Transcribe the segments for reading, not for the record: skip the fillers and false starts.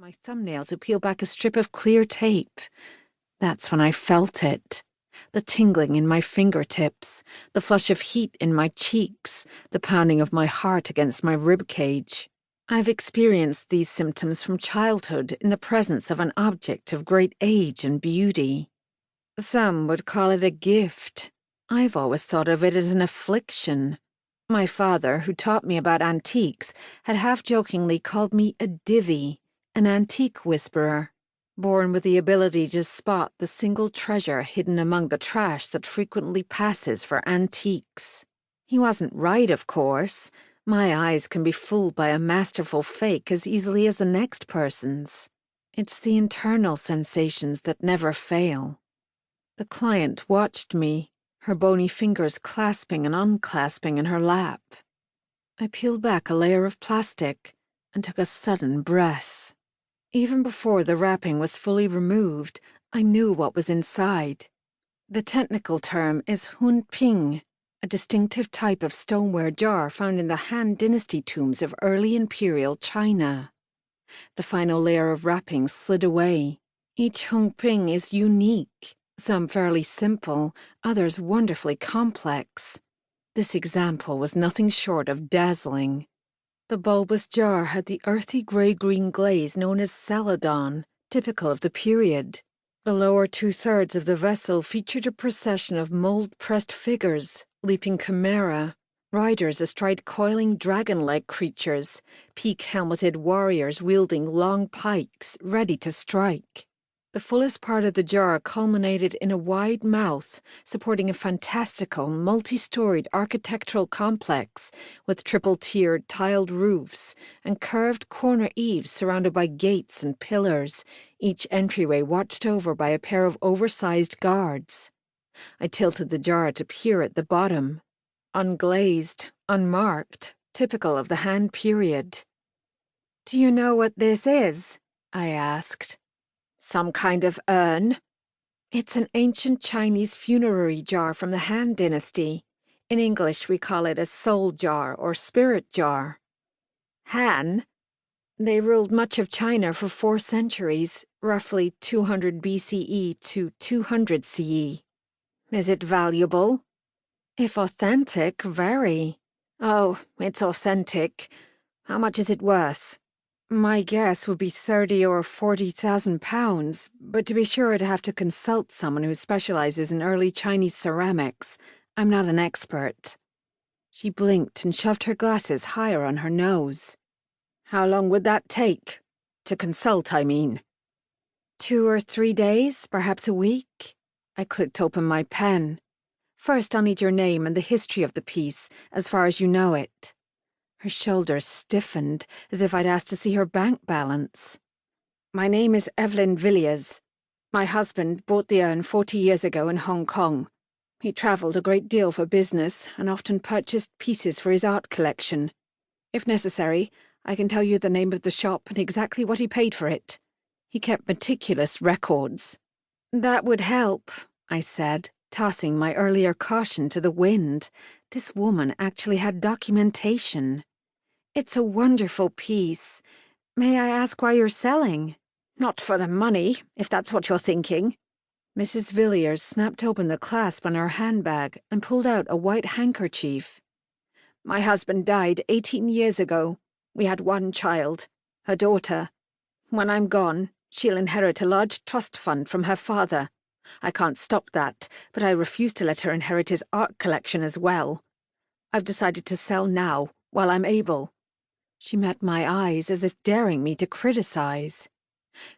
my thumbnail to peel back a strip of clear tape. That's when I felt it. The tingling in my fingertips, the flush of heat in my cheeks, the pounding of my heart against my rib cage. I've experienced these symptoms from childhood in the presence of an object of great age and beauty. Some would call it a gift. I've always thought of it as an affliction. My father, who taught me about antiques, had half-jokingly called me a divvy, an antique whisperer, born with the ability to spot the single treasure hidden among the trash that frequently passes for antiques. He wasn't right, of course. My eyes can be fooled by a masterful fake as easily as the next person's. It's the internal sensations that never fail. The client watched me, her bony fingers clasping and unclasping in her lap. I peeled back a layer of plastic and took a sudden breath. Even before the wrapping was fully removed, I knew what was inside. The technical term is hun ping, a distinctive type of stoneware jar found in the Han Dynasty tombs of early imperial China. The final layer of wrapping slid away. Each hun ping is unique. Some fairly simple, others wonderfully complex. This example was nothing short of dazzling. The bulbous jar had the earthy grey-green glaze known as celadon, typical of the period. The lower two-thirds of the vessel featured a procession of mould-pressed figures, leaping chimera, riders astride coiling dragon-like creatures, peak-helmeted warriors wielding long pikes, ready to strike. The fullest part of the jar culminated in a wide mouth supporting a fantastical, multi-storied architectural complex with triple-tiered tiled roofs and curved corner eaves surrounded by gates and pillars, each entryway watched over by a pair of oversized guards. I tilted the jar to peer at the bottom. Unglazed, unmarked, typical of the Han period. "Do you know what this is?" I asked. "Some kind of urn?" "It's an ancient Chinese funerary jar from the Han Dynasty. In English we call it a soul jar or spirit jar." "Han?" "They ruled much of China for 4 centuries, roughly 200 BCE to 200 CE. "Is it valuable?" "If authentic, very." "Oh, it's authentic. How much is it worth?" "My guess would be 30 or 40,000 pounds, but to be sure I'd have to consult someone who specializes in early Chinese ceramics. I'm not an expert." She blinked and shoved her glasses higher on her nose. "How long would that take? To consult, I mean." 2 or 3 days, perhaps a week." I clicked open my pen. "First I'll need your name and the history of the piece, as far as you know it." Her shoulders stiffened, as if I'd asked to see her bank balance. "My name is Evelyn Villiers. My husband bought the urn 40 years ago in Hong Kong. He travelled a great deal for business and often purchased pieces for his art collection. If necessary, I can tell you the name of the shop and exactly what he paid for it. He kept meticulous records." "That would help," I said, tossing my earlier caution to the wind. This woman actually had documentation. "It's a wonderful piece. May I ask why you're selling?" "Not for the money, if that's what you're thinking." Mrs. Villiers snapped open the clasp on her handbag and pulled out a white handkerchief. "My husband died 18 years ago. We had 1 child, a daughter. When I'm gone, she'll inherit a large trust fund from her father. I can't stop that, but I refuse to let her inherit his art collection as well. I've decided to sell now, while I'm able." She met my eyes as if daring me to criticize.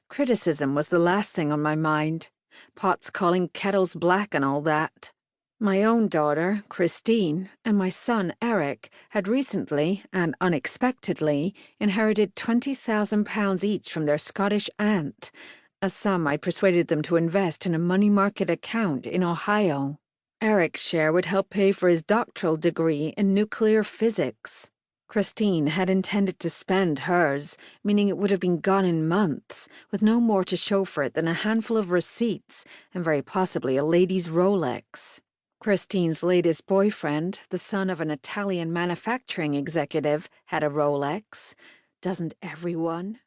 Criticism was the last thing on my mind. Pots calling kettles black and all that. My own daughter, Christine, and my son, Eric, had recently, and unexpectedly, inherited £20,000 each from their Scottish aunt, a sum I persuaded them to invest in a money market account in Ohio. Eric's share would help pay for his doctoral degree in nuclear physics. Christine had intended to spend hers, meaning it would have been gone in months, with no more to show for it than a handful of receipts and very possibly a lady's Rolex. Christine's latest boyfriend, the son of an Italian manufacturing executive, had a Rolex. Doesn't everyone?